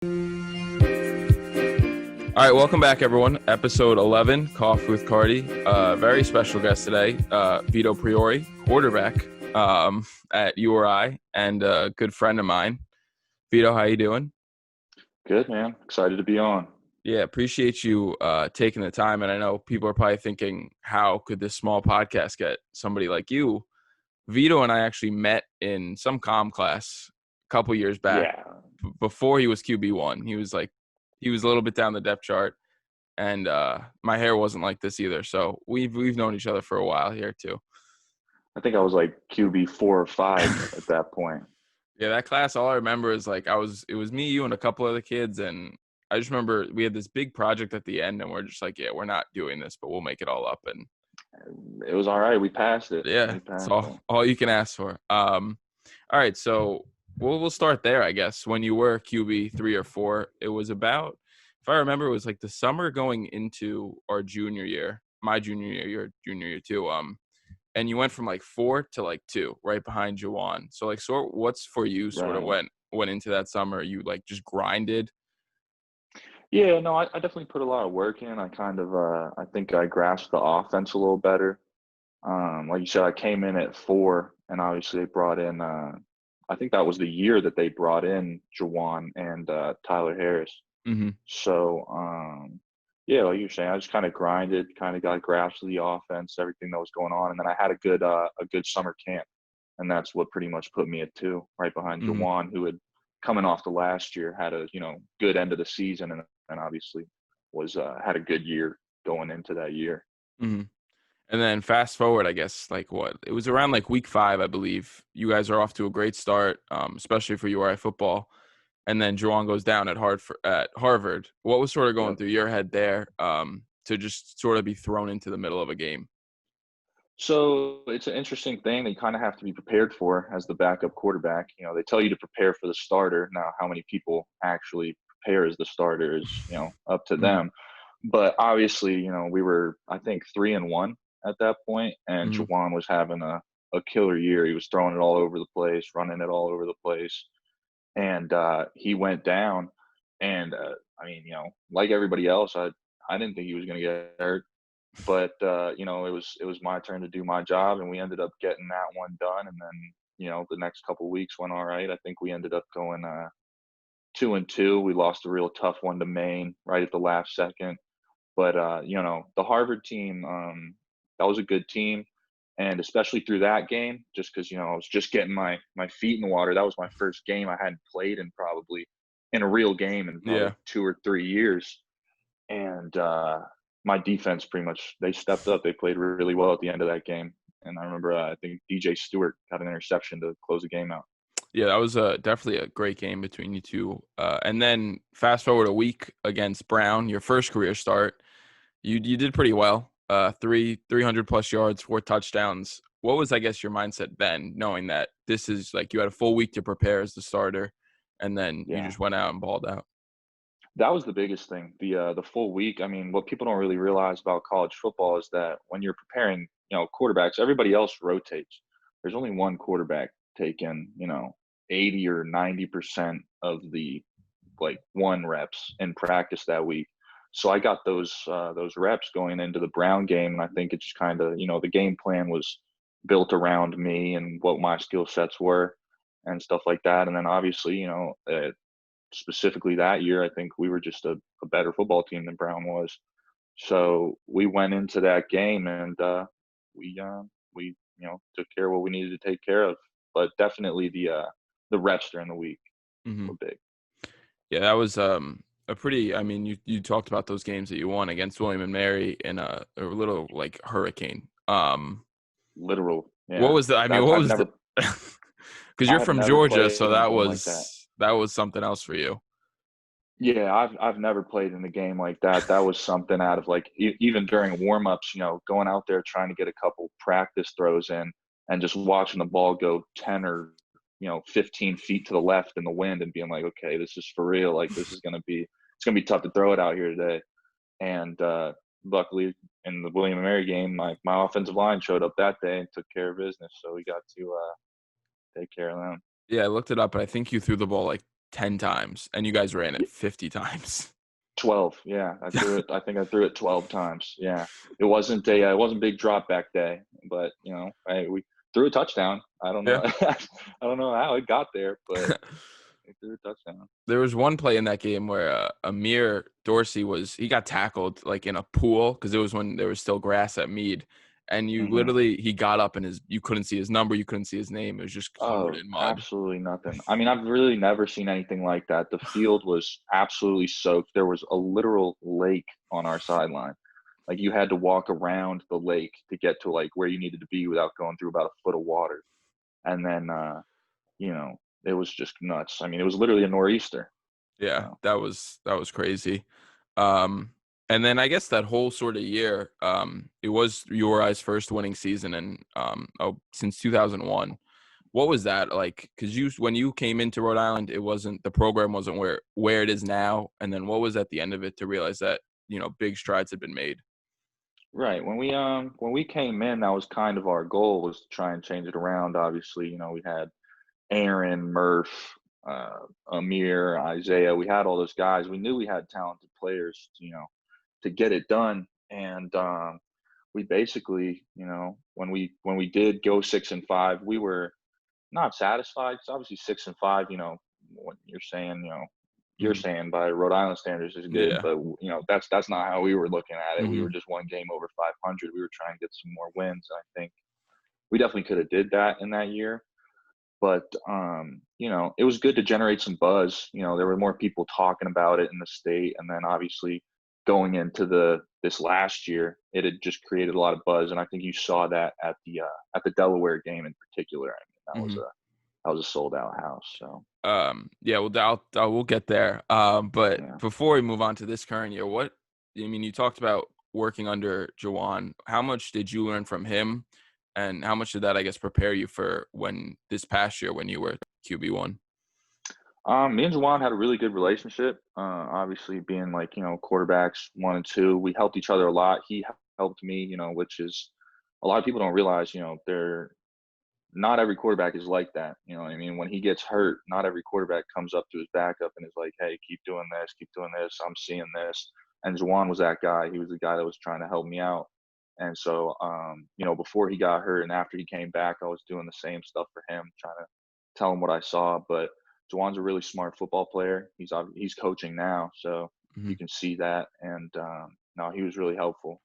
All right, welcome back, everyone. Episode 11, Coffee with Cardi. Very special guest today, Vito Priore, quarterback at URI, and a good friend of mine. Vito, how you doing? Good, man. Excited to be on. Yeah, appreciate you taking the time. And I know people are probably thinking, how could this small podcast get somebody like you? Vito and I actually met in some comm class a couple years back Yeah. before he was QB1. He was a little bit down the depth chart. And my hair wasn't like this either. So we've known each other for a while here too. I think I was like QB 4 or 5 at that point. Yeah, that class, all I remember is it was me, you, and a couple other kids. And I just remember we had this big project at the end and we're just like, yeah, we're not doing this, but we'll make it all up. And It was all right. We passed it. yeah, it's all you can ask for. All right. So we'll start there, I guess. When you were QB 3 or 4, it was about, if I remember, it was like the summer going into our junior year, my junior year, your junior year too. And you went from like 4 to like 2, right behind Jawan. So like, what's for you sort of Right. went into that summer? You like just grinded. Yeah, no, I definitely put a lot of work in. I think I grasped the offense a little better. Like you said, I came in at 4, and obviously they brought in, I think that was the year that they brought in Jawan and Tyler Harris. Mm-hmm. So, yeah, like you're saying, I just kind of grinded, kind of got a grasp of the offense, everything that was going on, and then I had a good summer camp, and that's what pretty much put me at 2, right behind Mm-hmm. Jawan, who had coming off the last year had a good end of the season, and obviously was had a good year going into that year. Mm-hmm. And then fast forward, I guess, like what? It was around like week 5, I believe. You guys are off to a great start, especially for URI football. And then Juwan goes down at Harvard. What was sort of going Yep. through your head there to just sort of be thrown into the middle of a game? So it's an interesting thing that you kind of have to be prepared for as the backup quarterback. They tell you to prepare for the starter. Now, how many people actually prepare as the starter is, up to Mm-hmm. them. But obviously, we were, I think, 3-1 at that point, and Mm-hmm. Jawan was having a killer year. He was throwing it all over the place, running it all over the place, and he went down. And I mean, like everybody else, I didn't think he was going to get hurt, but it was my turn to do my job, and we ended up getting that one done. And then the next couple of weeks went all right. I think we ended up going 2-2. We lost a real tough one to Maine right at the last second, but the Harvard team, that was a good team, and especially through that game, just because I was just getting my feet in the water. That was my first game I hadn't played in a real game in Yeah. probably 2 or 3 years, and my defense pretty much they stepped up. They played really well at the end of that game, and I remember I think DJ Stewart got an interception to close the game out. Yeah, that was definitely a great game between you two. And then fast forward a week against Brown, your first career start. You did pretty well. 300 plus yards, 4 touchdowns. What was, I guess, your mindset then, knowing that this is like you had a full week to prepare as the starter, and then you Yeah. just went out and balled out? That was the biggest thing, the full week. I mean, what people don't really realize about college football is that when you're preparing, quarterbacks, everybody else rotates. There's only one quarterback taking, 80 or 90% of the like one reps in practice that week. So I got those reps going into the Brown game, and I think it's just kind of, the game plan was built around me and what my skill sets were and stuff like that. And then obviously, specifically that year, I think we were just a better football team than Brown was. So we went into that game, and we took care of what we needed to take care of. But definitely the reps during the week Mm-hmm. were big. Yeah, that was a pretty. I mean, you talked about those games that you won against William and Mary in a little like hurricane. Literal, What yeah. was the? I mean, That what I've was the? never Because I you're have from never Georgia, so played in a game like that. that was something else for you. Yeah, I've never played in a game like that. That was something out of like even during warmups, going out there trying to get a couple practice throws in, and just watching the ball go 10 or 15 feet to the left in the wind, and being like, okay, this is for real. Like it's gonna be tough to throw it out here today. And luckily, in the William and Mary game, my offensive line showed up that day and took care of business, so we got to take care of them. Yeah, I looked it up, and I think you threw the ball like 10 times, and you guys ran it 50 times. 12, yeah, I think I threw it 12 times, yeah. It wasn't big drop back day, but, we threw a touchdown. I don't know Yeah. I don't know how it got there, but we threw a touchdown. There was one play in that game where Amir Dorsey he got tackled like in a pool because it was when there was still grass at Mead, and Mhm. he got up and you couldn't see his number, you couldn't see his name. It was just covered Oh, in mud. absolutely nothing. I mean, I've really never seen anything like that. The field was absolutely soaked. There was a literal lake on our sideline. Like, you had to walk around the lake to get to, like, where you needed to be without going through about a foot of water, and then, you know, it was just nuts. I mean, it was literally a nor'easter, Yeah, so that was crazy. Um, and then I guess that whole sort of year, it was URI's first winning season since 2001. What was that like? Because when you came into Rhode Island, the program wasn't where it is now. And then what was at the end of it to realize that big strides had been made? right. When we came in, that was kind of our goal, was to try and change it around. Obviously, we had Aaron, Murph, Amir, Isaiah. We had all those guys. We knew we had talented players, to get it done. And we basically, when we did go 6-5, we were not satisfied. Because obviously 6-5, what you're Mhm. saying by Rhode Island standards is good, Yeah. but that's not how we were looking at it. We were Hmm. just one game over 500. We were trying to get some more wins. I think we definitely could have did that in that year, but it was good to generate some buzz. There were more people talking about it in the state, and then obviously going into this last year, it had just created a lot of buzz, and I think you saw that at the Delaware game in particular. I mean, Hmm. that was a sold out house. So Yeah, well, we'll get there. But yeah. before we move on to this current year, you talked about working under Jawan. How much did you learn from him? And how much did that, I guess, prepare you for this past year when you were QB1? Me and Jawan had a really good relationship. Obviously, being like quarterbacks 1 and 2, we helped each other a lot. He helped me, which is a lot of people don't realize. They're not every quarterback is like that. You know what I mean? When he gets hurt, not every quarterback comes up to his backup and is like, "Hey, keep doing this. I'm seeing this." And Jawan was that guy. He was the guy that was trying to help me out. And so, before he got hurt and after he came back, I was doing the same stuff for him, trying to tell him what I saw. But Jawan's a really smart football player. He's coaching now, so Hmm. you can see that. And no, he was really helpful.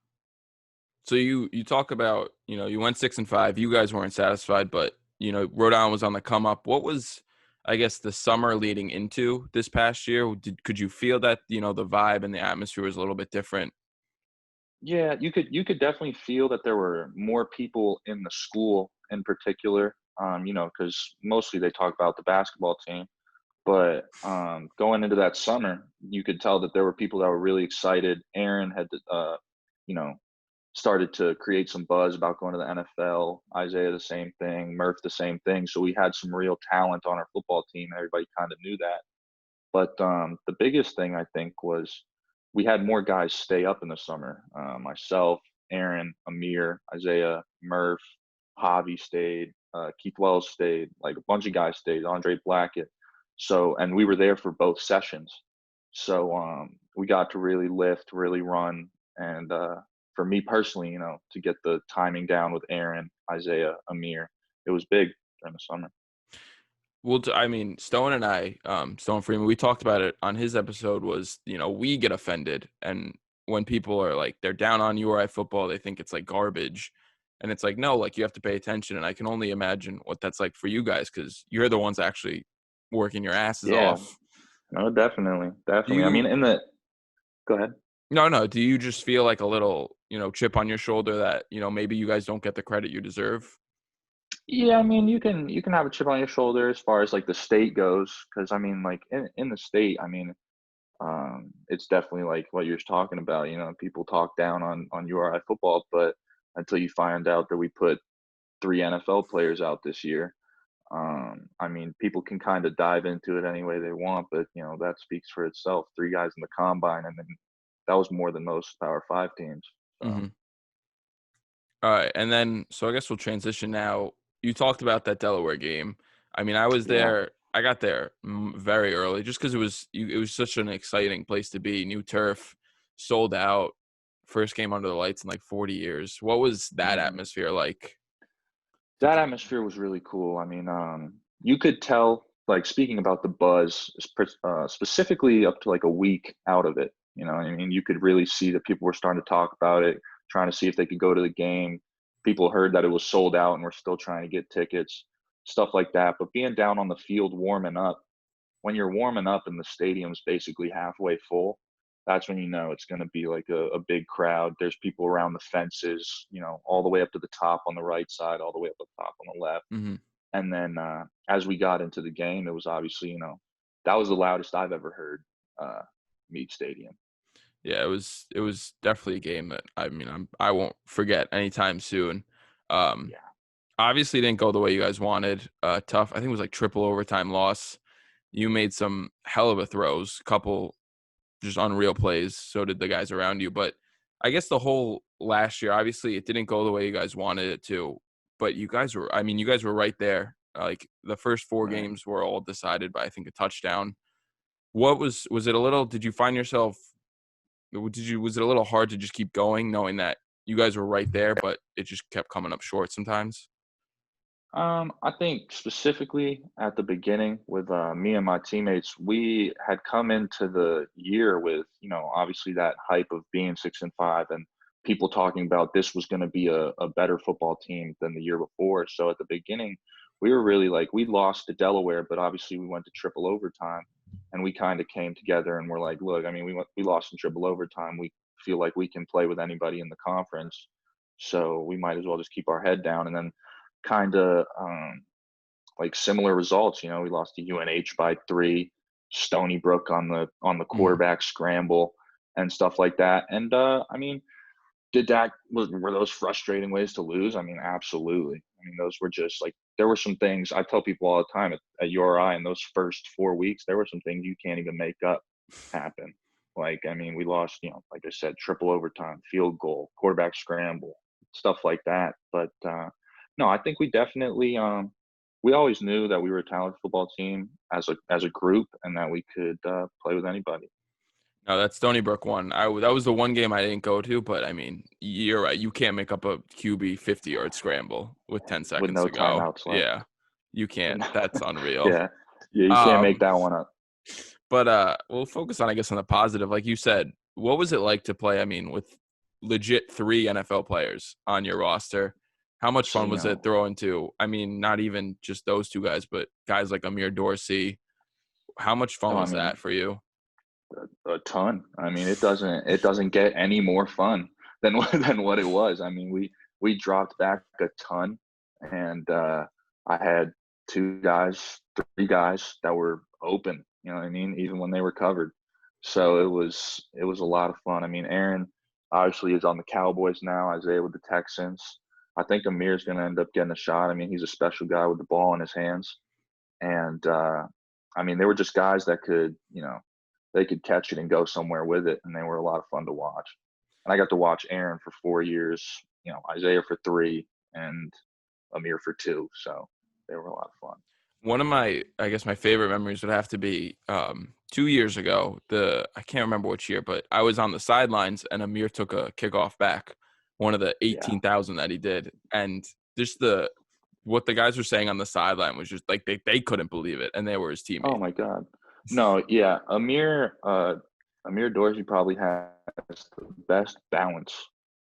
So you talk about, you went 6-5. You guys weren't satisfied, but Rhode Island was on the come up. What was, I guess, the summer leading into this past year? Could you feel that, the vibe and the atmosphere was a little bit different? Yeah, you could definitely feel that there were more people in the school in particular, because mostly they talk about the basketball team. But going into that summer, you could tell that there were people that were really excited. Aaron had, you know, started to create some buzz about going to the NFL. Isaiah, the same thing. Murph, the same thing. So we had some real talent on our football team. Everybody kind of knew that. But the biggest thing I think was we had more guys stay up in the summer. Myself, Aaron, Amir, Isaiah, Murph, Javi stayed, Keith Wells stayed, like a bunch of guys stayed, Andre Blackett. So, and we were there for both sessions. So we got to really lift, really run. And for me personally, to get the timing down with Aaron, Isaiah, Amir, it was big during the summer. Well, I mean, Stone and I, Stone Freeman, we talked about it on his episode. Was we get offended, and when people are like they're down on URI football, they think it's like garbage, and it's like no, like you have to pay attention. And I can only imagine what that's like for you guys because you're the ones actually working your asses Yeah, off. no, definitely, Do definitely. I mean, you go ahead. no, do you just feel like a little chip on your shoulder that maybe you guys don't get the credit you deserve? Yeah, I mean, you can have a chip on your shoulder as far as like the state goes, because I mean, like in the state, I mean, it's definitely like what you're talking about. People talk down on URI football, but until you find out that we put 3 NFL players out this year, I mean, people can kind of dive into it any way they want, but that speaks for itself. 3 guys in the combine, and then that was more than most Power 5 teams. So Hmm. All right, and then so I guess we'll transition now. You talked about that Delaware game. I mean, I was yeah, there. I got there very early just because it was such an exciting place to be. New turf, sold out, first game under the lights in like 40 years. What was that Mhm. atmosphere like to That get? atmosphere was really cool. I mean, you could tell, like speaking about the buzz, specifically up to like a week out of it. You know, I mean, you could really see that people were starting to talk about it, trying to see if they could go to the game. People heard that it was sold out and were still trying to get tickets, stuff like that. But being down on the field warming up, when you're warming up and the stadium's basically halfway full, that's when you know it's going to be like a big crowd. There's people around the fences, you know, all the way up to the top on the right side, all the way up the top on the left. Mhm. And then as we got into the game, it was obviously, you know, that was the loudest I've ever heard Meade Stadium. Yeah, it was definitely a game that I won't forget anytime soon. Um, Yeah, Obviously didn't go the way you guys wanted. Tough. I think it was like triple overtime loss. You made some hell of a throws, couple just unreal plays. So did the guys around you. But I guess the whole last year, obviously, it didn't go the way you guys wanted it to. But you guys were right there. Like the first four right. games were all decided by I think a touchdown. Was it a little? Did you find yourself? Was it a little hard to just keep going, knowing that you guys were right there, but it just kept coming up short sometimes? I think specifically at the beginning with me and my teammates, we had come into the year with, you know, obviously that hype of being 6-5 and people talking about this was going to be a better football team than the year before. So at the beginning, we were really like, we lost to Delaware, but obviously we went to triple overtime and we kind of came together and we're like, look, I mean, we lost in triple overtime. We feel like we can play with anybody in the conference. So we might as well just keep our head down. And then kind of like similar results. You know, we lost to UNH by 3, Stony Brook on the Mhm. quarterback scramble and stuff like that. And I mean, were those frustrating ways to lose? I mean, absolutely. I mean, those were just like there were some things I tell people all the time at URI in those first 4 weeks. There were some things you can't even make up happen. Like, I mean, we lost, you know, like I said, triple overtime, field goal, quarterback scramble, stuff like that. But no, I think we definitely we always knew that we were a talented football team as a group and that we could play with anybody No, that Stony Brook one. That was the one game I didn't go to, but I mean, you're right. You can't make up a QB 50-yard scramble with 10 with seconds no to go. timeouts left. Yeah, you With can't. no, That's unreal. yeah, yeah, you can't make Um, that one up. but we'll focus on I guess on the positive. Like you said, what was it like to play? I mean, with legit 3 NFL players on your roster. How much So fun you was it know, throwing to? I mean, not even just those two guys, but guys like Amir Dorsey. How much fun no, I was mean that for you? a ton. I mean, it doesn't get any more fun than than what it was. I mean, we dropped back a ton, and I had 2 guys, 3 guys that were open. You know what I mean? Even when they were covered. So it was a lot of fun. I mean, Aaron obviously is on the Cowboys now. Isaiah with the Texans. I think Amir's going to end up getting a shot. I mean, he's a special guy with the ball in his hands, and I mean, they were just guys that could, you know, they could catch it and go somewhere with it, and they were a lot of fun to watch. And I got to watch Aaron for 4 years, you know, Isaiah for 3, and Amir for 2. So they were a lot of fun. One of I guess my favorite memories would have to be 2 years ago. I can't remember which year, but I was on the sidelines and Amir took a kickoff back, one of the Yeah. 18,000 that he did, and just the what the guys were saying on the sideline was just like they couldn't believe it, and they were his Oh teammates. my God. No, yeah. Amir Dorsey probably has the best balance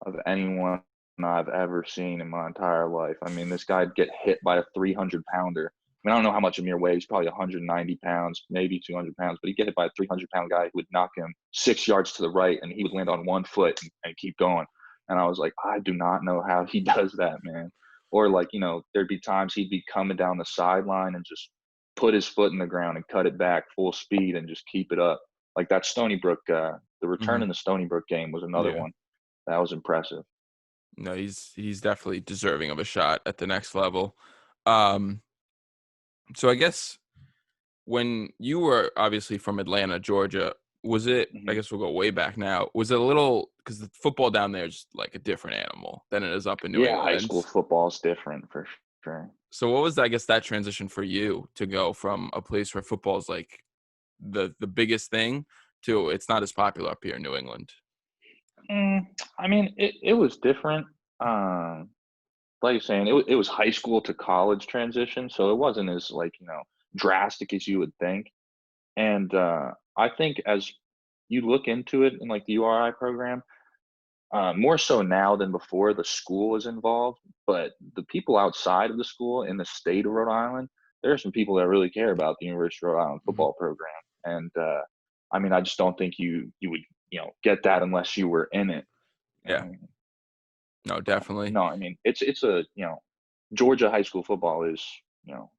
of anyone I've ever seen in my entire life. I mean, this guy'd get hit by a 300-pounder. I mean, I don't know how much Amir weighs, probably 190 pounds, maybe 200 pounds, but he'd get hit by a 300-pound guy who would knock him 6 yards to the right, and he would land on one foot and keep going. And I was like, I do not know how he does that, man. Or like, you know, there'd be times he'd be coming down the sideline and just put his foot in the ground and cut it back full speed and just keep it up. Like that Stony Brook, the return Hmm. in the Stony Brook game was another Yeah, one that was impressive. no, he's definitely deserving of a shot at the next level. Um, so I guess when you were obviously from Atlanta, Georgia, was it, I Hmm. guess we'll go way back now, was it a little, because the football down there is like a different animal than it is up in New Yeah, high England? school football is different for sure. So what was, I guess, that transition for you to go from a place where football is like the biggest thing to it's not as popular up here in New England? Mm, I mean, it was different. Um, like you're saying, it was high school to college transition, so it wasn't as like drastic as you would think. And I think as you look into it in like the URI program, more so now than before, the school is involved, but the people outside of the school in the state of Rhode Island, there are some people that really care about the University of Rhode Island Mhm. football program. And I mean, I just don't think you would get that unless you were in it. Yeah. Um, No, but definitely. no, I mean, it's a Georgia high school football is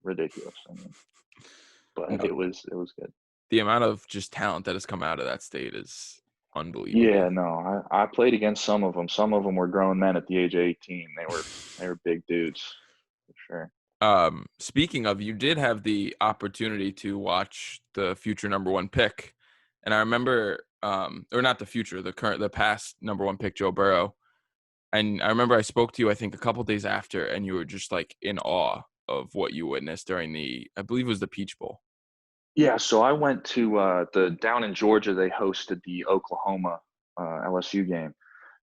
ridiculous. I mean, but No, it was good. the amount of just talent that has come out of that state is Yeah, unbelievable. no, I played against some of them. Some of them were grown men at the age of 18. They were big dudes for sure. Speaking of, you did have the opportunity to watch the future number one pick. And I remember, or not the future, the past number one pick, Joe Burrow. And I remember I spoke to you, I think, a couple days after, and you were just like in awe of what you witnessed during I believe it was the Peach Bowl. Yeah, so I went to the down in Georgia. They hosted the Oklahoma LSU game,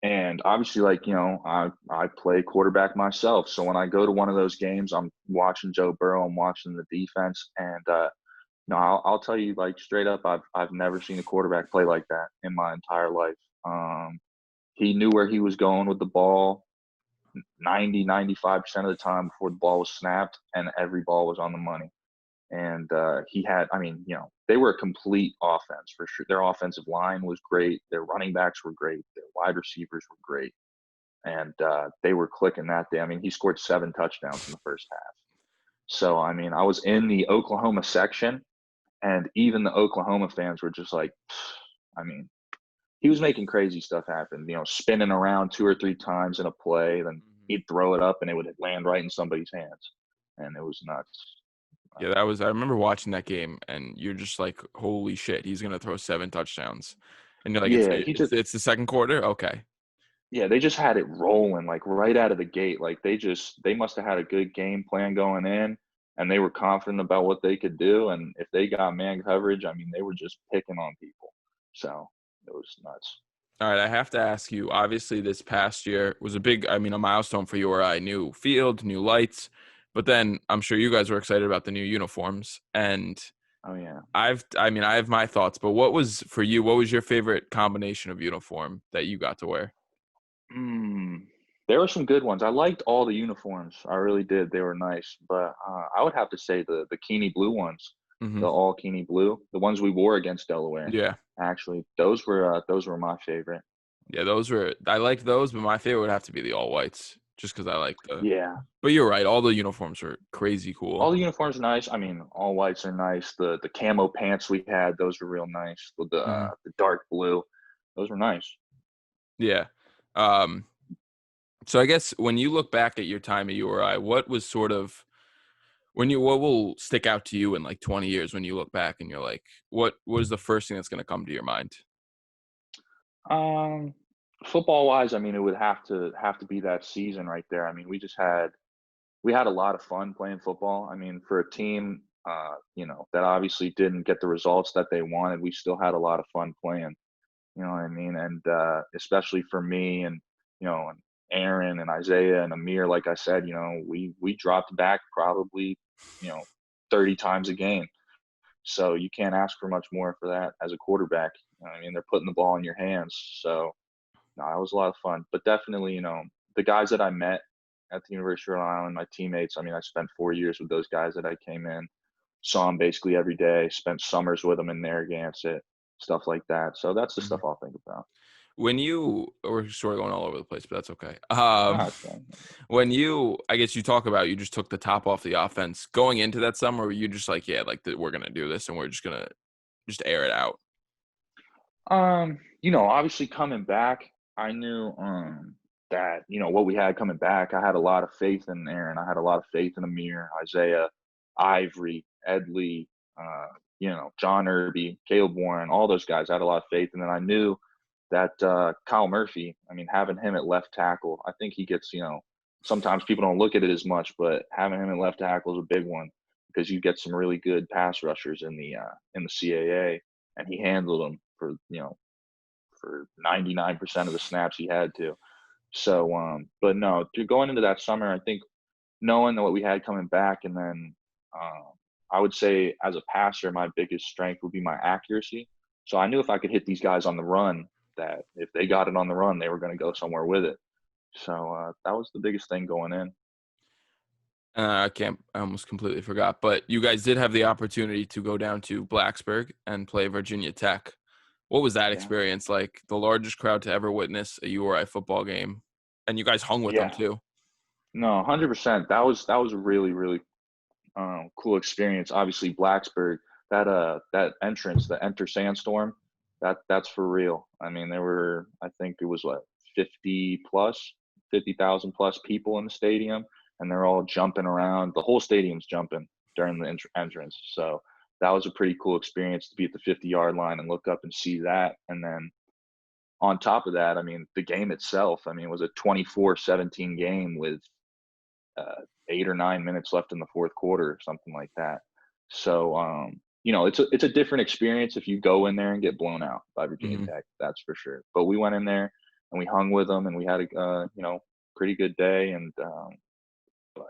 and obviously, like I play quarterback myself. So when I go to one of those games, I'm watching Joe Burrow. I'm watching the defense, and no, I'll tell you like straight up, I've never seen a quarterback play like that in my entire life. He knew where he was going with the ball 90, 95% of the time before the ball was snapped, and every ball was on the money. And he had, I mean, they were a complete offense for sure. Their offensive line was great. Their running backs were great. Their wide receivers were great. And they were clicking that day. I mean, he scored 7 touchdowns in the first half. So, I mean, I was in the Oklahoma section, and even the Oklahoma fans were just like, I mean, he was making crazy stuff happen, spinning around 2 or 3 times in a play, then Mhm. he'd throw it up and it would land right in somebody's hands. And it was nuts. Yeah, that was. I remember watching that game, and you're just like, "Holy shit, he's gonna throw 7 touchdowns," and you're like, "It's Yeah, he it's just it's the second quarter, okay." Yeah, they just had it rolling, like, right out of the gate, like, they must have had a good game plan going in, and they were confident about what they could do, and if they got man coverage, I mean, they were just picking on people. So, it was nuts. All right, I have to ask you. Obviously, this past year was a milestone for you or I. New field, new lights, but then I'm sure you guys were excited about the new uniforms. And Oh, yeah. I have my thoughts, but what was for you? What was your favorite combination of uniform that you got to wear? Mm, there were some good ones. I liked all the uniforms, I really did, they were nice, but, I would have to say the Keene blue ones, Hmm. the all Keene blue, the ones we wore against Delaware, Yeah, actually, those were my favorite. yeah, those were. I liked those, but my favorite would have to be the all whites, just because I like the. Yeah. But you're right. All the uniforms were crazy All cool. the uniforms are nice. I mean, all whites are nice. The camo pants we had, those were real nice. With Hmm. the dark blue, those were nice. Yeah. Um, so I guess when you look back at your time at URI, what was sort of what will stick out to you in like 20 years when you look back and you're like, what is the first thing that's going to come to your mind? Um, Football wise, I mean, it would have to be that season right there. I mean, we had a lot of fun playing football. I mean, for a team, that obviously didn't get the results that they wanted, we still had a lot of fun playing. You know what I mean? And especially for me and Aaron and Isaiah and Amir, like I said, we dropped back probably, you know, 30 times a game. So you can't ask for much more for that as a quarterback. I mean, they're putting the ball in your hands. So no, it was a lot of fun. But definitely, the guys that I met at the University of Rhode Island, my teammates, I mean, I spent 4 years with those guys that I came in, saw them basically every day, spent summers with them in Narragansett, stuff like that. So that's the Mhm. stuff I'll think about. When we're sort of going all over the place, but that's okay. No, it's fine. When I guess you talk about you just took the top off the offense going into that summer, were you just like, yeah, like we're gonna do this and we're just gonna just air it out? Obviously coming back, I knew that, what we had coming back, I had a lot of faith in Aaron. I had a lot of faith in Amir, Isaiah, Ivory, Ed Lee, John Irby, Caleb Warren, all those guys. I had a lot of faith. And then I knew that Kyle Murphy, I mean, having him at left tackle, I think he gets, sometimes people don't look at it as much, but having him at left tackle is a big one because you get some really good pass rushers in the CAA, and he handled them for for 99% of the snaps he had to. So, but no, going into that summer, I think knowing what we had coming back, and then um, I would say as a passer, my biggest strength would be my accuracy. So I knew if I could hit these guys on the run, that if they got it on the run, they were going to go somewhere with it. So that was the biggest thing going in. I almost completely forgot, but you guys did have the opportunity to go down to Blacksburg and play Virginia Tech. What was that Yeah, experience like? The largest crowd to ever witness a URI football game, and you guys hung with them yeah, too. no, 100%. That was a really really cool experience. Obviously, Blacksburg, that entrance, the Enter Sandstorm, that's for real. I mean, there were, I think it was what, 50 plus, 50,000 plus people in the stadium, and they're all jumping around. The whole stadium's jumping during the entrance. So that was a pretty cool experience to be at the 50-yard line and look up and see that. And then on top of that, I mean, the game itself, I mean, it was a 24-17 game with 8 or 9 minutes left in the fourth quarter, or something like that. So, it's a different experience if you go in there and get blown out by Virginia Hmm. Tech. That's for sure. But we went in there and we hung with them, and we had a pretty good day. And but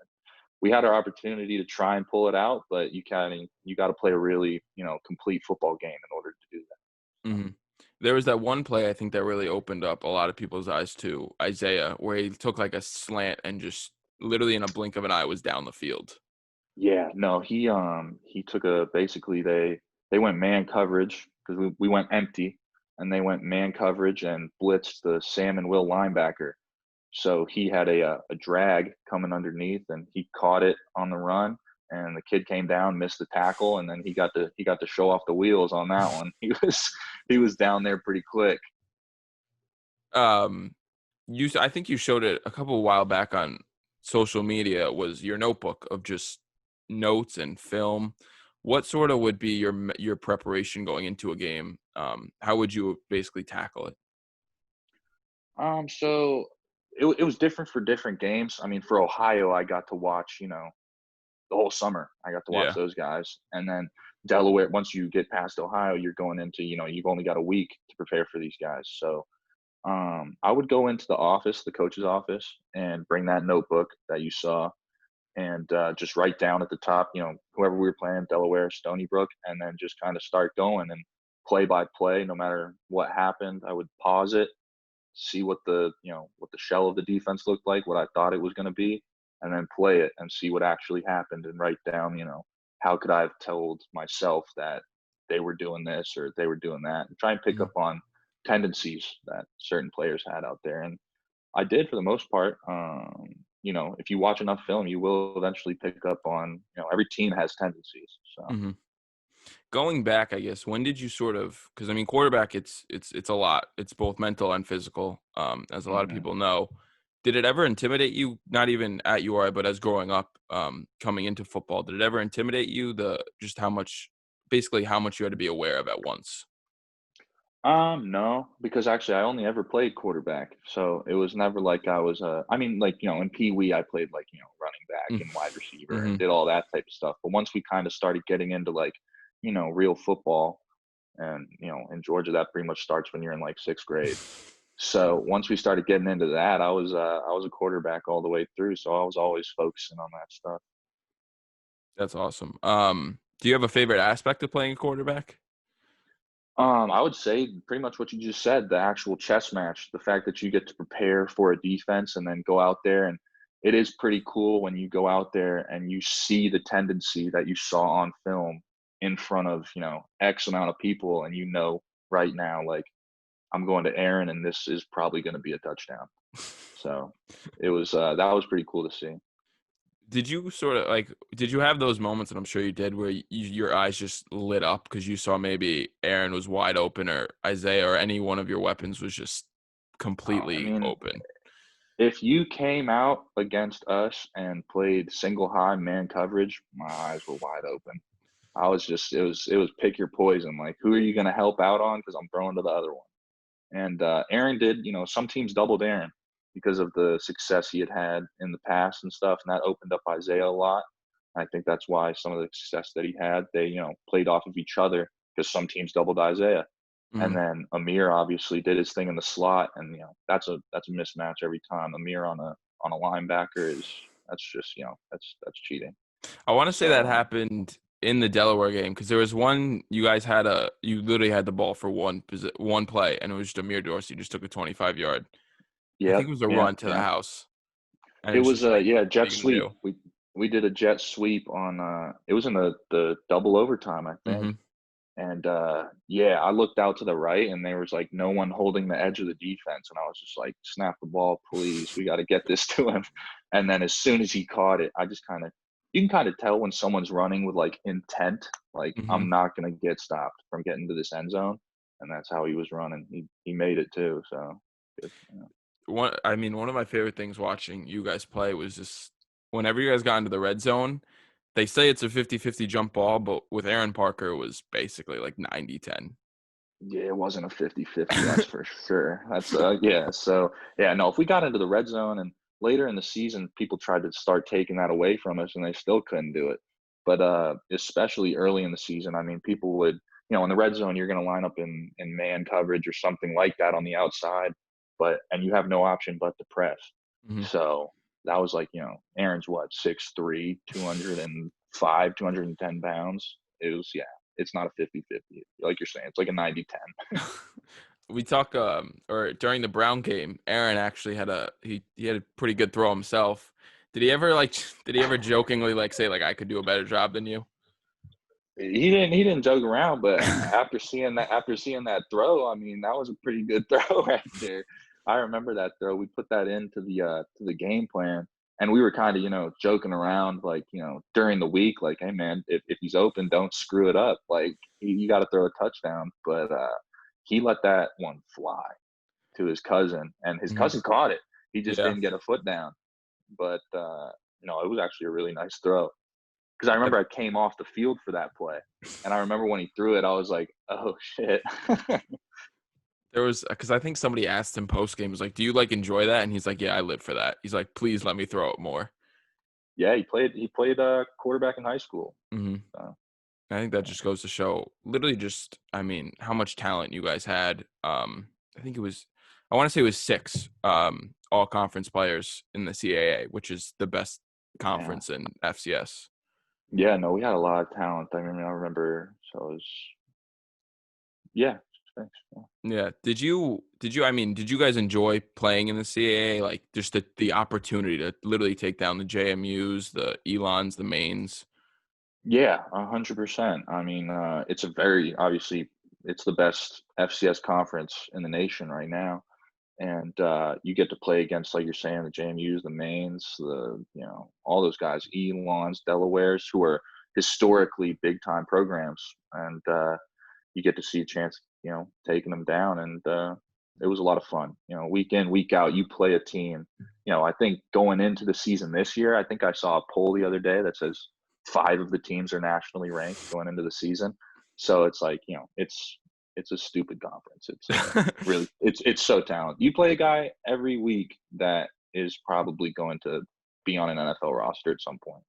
we had our opportunity to try and pull it out, but you got to play a really complete football game in order to do that. So. Hmm. There was that one play I think that really opened up a lot of people's eyes to Isaiah, where he took like a slant and just literally in a blink of an eye was down the field. Yeah, no, he took a basically they went man coverage because we went empty, and they went man coverage and blitzed the Sam and Will linebacker. So he had a drag coming underneath, and he caught it on the run, and the kid came down, missed the tackle, and then he got to show off the wheels on that one. He was down there pretty quick. Um, I think you showed it a couple while back on social media. Was your notebook of just notes and film? What sort of would be your preparation going into a game? How would you basically tackle it? So it was different for different games. I mean, for Ohio, I got to watch, the whole summer. I got to watch Yeah. those guys. And then Delaware, once you get past Ohio, you're going into, you've only got a week to prepare for these guys. So I would go into the office, the coach's office, and bring that notebook that you saw, and just write down at the top, whoever we were playing, Delaware, Stony Brook, and then just kind of start going and play by play, no matter what happened. I would pause it, see what the shell of the defense looked like, what I thought it was going to be, and then play it and see what actually happened, and write down, how could I have told myself that they were doing this or they were doing that, and try and pick Mhm. up on tendencies that certain players had out there. And I did for the most part. If you watch enough film, you will eventually pick up on, every team has tendencies. So, Mhm. Going back, I guess, when did you sort of, because I mean, quarterback, it's a lot. It's both mental and physical, as a lot of mhm. people know. Did it ever intimidate you? Not even at URI, but as growing up, coming into football, did it ever intimidate you? The just basically how much you had to be aware of at once. No, because actually I only ever played quarterback. So it was never like I was I mean, like, in Pee Wee I played like, running back and wide receiver and Mm-hmm. did all that type of stuff. But once we kind of started getting into like, real football, and in Georgia that pretty much starts when you're in like sixth grade. So once we started getting into that, I was a quarterback all the way through. So I was always focusing on that stuff. That's awesome. Do you have a favorite aspect of playing a quarterback? I would say pretty much what you just said, the actual chess match, the fact that you get to prepare for a defense and then go out there. And it is pretty cool when you go out there and you see the tendency that you saw on film in front of, X amount of people. And right now, like, I'm going to Aaron and this is probably going to be a touchdown. So that was pretty cool to see. Did you sort of like, did you have those moments, and I'm sure you did, where your eyes just lit up because you saw maybe Aaron was wide open or Isaiah or any one of your weapons was just I completely mean, open? if you came out against us and played single high man coverage, my eyes were wide open. I was just it was pick your poison. Like, who are you going to help out on? Because I'm throwing to the other one. And Aaron did. Some teams doubled Aaron. because of the success he had had in the past and stuff, and that opened up Isaiah a lot. I think that's why some of the success that he had, they, played off of each other because some teams doubled Isaiah. And Mhm. then Amir obviously did his thing in the slot, and that's a mismatch every time. Amir on a linebacker is that's just that's cheating. I want to say that So happened in the Delaware game because there was one you guys had you literally had the ball for one play and it was just Amir Dorsey just took a 25-yard. I yeah, think it was a yeah, run to the yeah. house, and It it's was just like, a what are jet you gonna sweep. do? We did a jet sweep on it was in the double overtime, I think. Hmm. And yeah, I looked out to the right and there was like no one holding the edge of the defense. And I was just like, snap the ball, please. We got to get this to him. And then as soon as he caught it, I just you can kind of tell when someone's running with like intent, like Hmm. I'm not going to get stopped from getting to this end zone. And that's how he was running. He made it too. So good. Yeah. One of my favorite things watching you guys play was just whenever you guys got into the red zone, they say it's a 50-50 jump ball, but with Aaron Parker, it was basically like 90-10. Yeah, it wasn't a 50-50, that's for sure. That's yeah, so yeah, no, if we got into the red zone and later in the season people tried to start taking that away from us and they still couldn't do it. But especially early in the season, I mean, people would, in the red zone you're going to line up in man coverage or something like that on the outside, and you have no option but to press. Hmm. So that was like, Aaron's what, 6'3", 205, 210 pounds. It was yeah, it's not a 50-50. Like you're saying, it's like a 90-10. We talk or during the Brown game, Aaron actually had he had a pretty good throw himself. Did he ever did he ever jokingly say like I could do a better job than you? He didn't joke around, but after seeing that throw, I mean, that was a pretty good throw right there. I remember that throw. We put that into the game plan, and we were kind of joking around like during the week, like, hey man, if he's open, don't screw it up. Like you got to throw a touchdown, but he let that one fly to his cousin, and his Mhm. cousin caught it. He just Yeah. didn't get a foot down, but no, it was actually a really nice throw. Because I remember I came off the field for that play, and I remember when he threw it, I was like, "Oh shit!" There was because I think somebody asked him post game was like, "Do you enjoy that?" And he's like, "Yeah, I live for that." He's like, "Please let me throw it more." Yeah, he played quarterback in high school. Hmm. So I think that just goes to show, literally, just how much talent you guys had. I think it was, I want to say it was six all conference players in the CAA, which is the best yeah, conference in FCS. yeah. No, we had a lot of talent. I mean, I remember. So it was yeah. Thanks. Yeah. Yeah. Did you guys enjoy playing in the CAA? Like just the opportunity to literally take down the JMUs, the Elons, the Mains. Yeah, 100%. I mean, it's a very obviously it's the best FCS conference in the nation right now. And you get to play against, like you're saying, the JMU's, the Mains, all those guys, Elons, Delawares, who are historically big time programs, and you get to see a chance, taking them down, and it was a lot of fun. Week in, week out, you play a team. I think going into the season this year, I think I saw a poll the other day that says 5 of the teams are nationally ranked going into the season. So it's like, it's a stupid conference. It's really it's so talented. You play a guy every week that is probably going to be on an NFL roster at some point.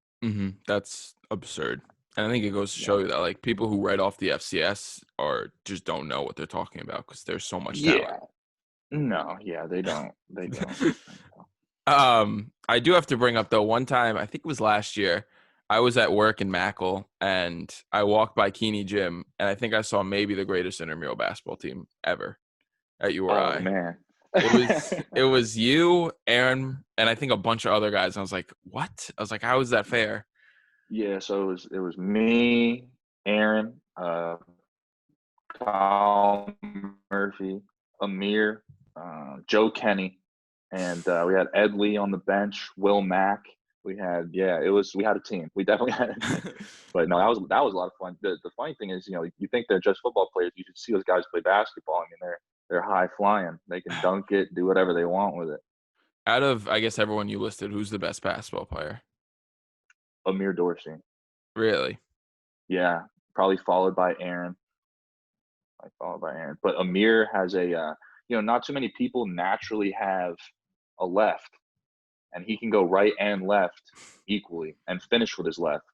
That's absurd. And I think it goes to Yeah. show you that people who write off the FCS are just don't know what they're talking about because there's so much talent. Yeah. No, yeah, they don't. They don't. I do have to bring up though, one time, I think it was last year, I was at work in Mackle and I walked by Keeney Gym and I think I saw maybe the greatest intramural basketball team ever at Oh URI. man. It was you, Aaron, and I think a bunch of other guys. And I was like, what? I was like, how is that fair? Yeah, so it was me, Aaron, Kyle Murphy, Amir, Joe Kenny, and we had Ed Lee on the bench, Will Mack. We had a team. We definitely had a team. But no, that was a lot of fun. The funny thing is, you think they're just football players. You should see those guys play basketball. I mean, they're high flying. They can dunk it, do whatever they want with it. Out of, I guess, everyone you listed, who's the best basketball player? Amir Dorsey, Really? yeah, probably followed by Aaron. But Amir has not too many people naturally have a left, and he can go right and left equally and finish with his left.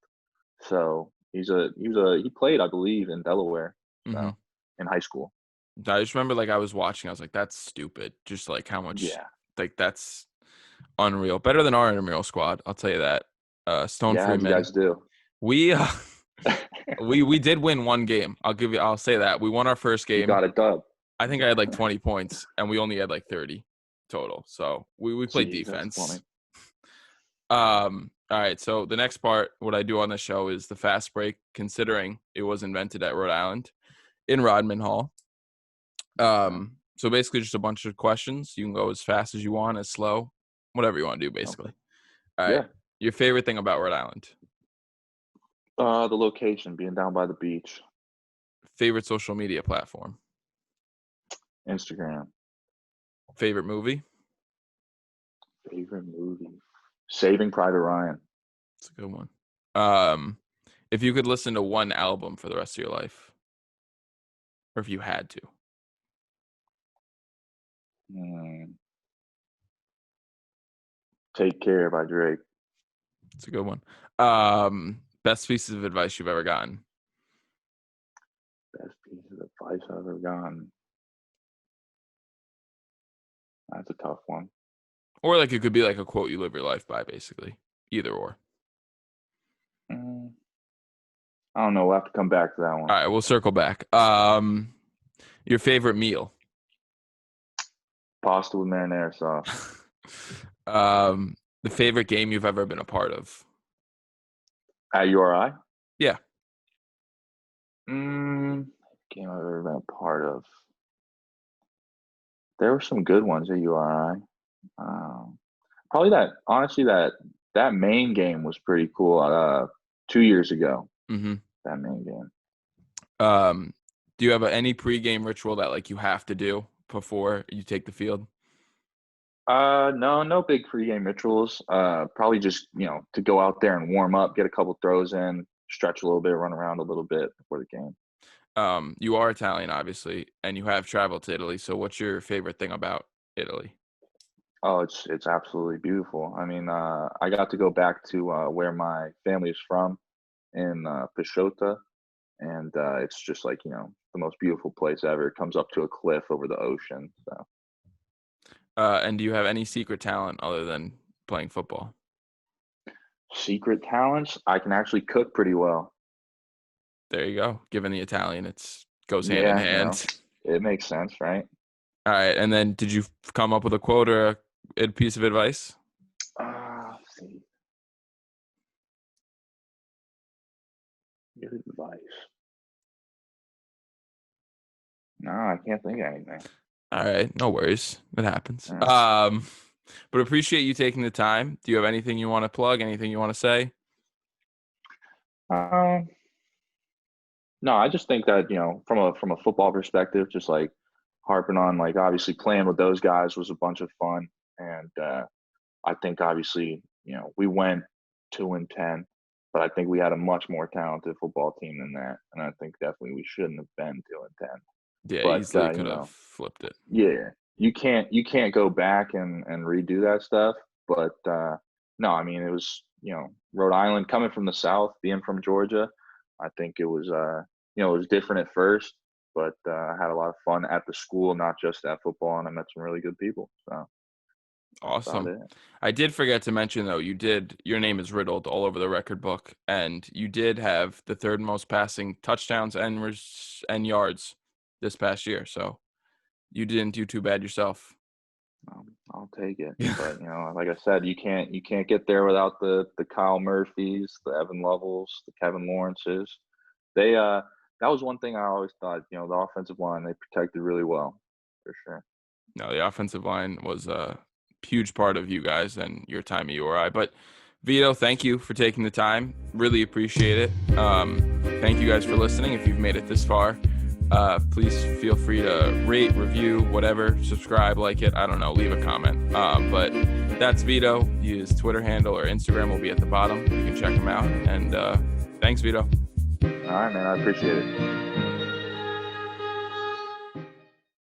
So he played, I believe, in Delaware, Mm-hmm. so in high school. I just remember like I was watching. I was like, that's stupid. Just like how much Yeah. like that's unreal. Better than our intramural squad. I'll tell you that. Stone Yeah, how'd you Freeman. guys do? We we did win one game. I'll say that. We won our first You game. got a dub. I think I had like 20 points and we only had like 30 total. So we played Jeez, that's defense. funny. All right. So the next part, what I do on the show is the fast break, considering it was invented at Rhode Island in Rodman Hall. So basically just a bunch of questions. You can go as fast as you want, as slow, whatever you want to do, basically. Okay. All right. Yeah. Your favorite thing about Rhode Island? The location, being down by the beach. Favorite social media platform? Instagram. Favorite movie? Favorite movie? Saving Private Ryan. It's a good one. If you could listen to one album for the rest of your life, or if you had to. Take Care by Drake. It's a good one. Best pieces of advice you've ever gotten? Best piece of advice I've ever gotten. That's a tough one. Or like it could be like a quote you live your life by, basically. Either or. I don't know. We'll have to come back to that one. All right, we'll circle back. Your favorite meal? Pasta with marinara sauce. The favorite game you've ever been a part of? At URI? Yeah. Game I've ever been a part of. There were some good ones at URI. Probably that main game was pretty cool. 2 years ago. Mm-hmm. That main game. Do you have any pregame ritual that like you have to do before you take the field? No big pregame rituals. Probably just, to go out there and warm up, get a couple throws in, stretch a little bit, run around a little bit before the game. You are Italian, obviously, and you have traveled to Italy. So what's your favorite thing about Italy? Oh, it's absolutely beautiful. I mean, I got to go back to where my family is from in Pisciota, and it's just like, the most beautiful place ever. It comes up to a cliff over the ocean. So. And do you have any secret talent other than playing football? Secret talents? I can actually cook pretty well. There you go. Given the Italian, goes hand in hand. It makes sense, right? All right. And then did you come up with a quote or a piece of advice? Let's see. Good advice. No, I can't think of anything. All right. No worries. It happens. Yeah. But appreciate you taking the time. Do you have anything you want to plug? Anything you want to say? No, I just think that, from a football perspective, just like harping on, like, obviously playing with those guys was a bunch of fun. And I think obviously, we went 2-10, but I think we had a much more talented football team than that. And I think definitely we shouldn't have been 2-10. Yeah, easily could have flipped it. Yeah. You can't go back and redo that stuff. But no, I mean, it was, Rhode Island coming from the South, being from Georgia. I think it was, it was different at first, but I had a lot of fun at the school, not just at football, and I met some really good people. So awesome. I did forget to mention though, your name is riddled all over the record book, and you did have the third most passing touchdowns and yards this past year. So you didn't do too bad yourself. I'll take it. But like I said, you can't get there without the Kyle Murphys, the Evan Lovels, the Kevin Lawrences. They that was one thing I always thought, the offensive line, they protected really well, for sure. No, the offensive line was a huge part of you guys and your time at URI. But Vito, thank you for taking the time. Really appreciate it. Thank you guys for listening. If you've made it this far, please feel free to rate, review, whatever, subscribe, like it. I don't know, leave a comment. But that's Vito. His Twitter handle or Instagram will be at the bottom. You can check him out. And thanks, Vito. All right, man. I appreciate it.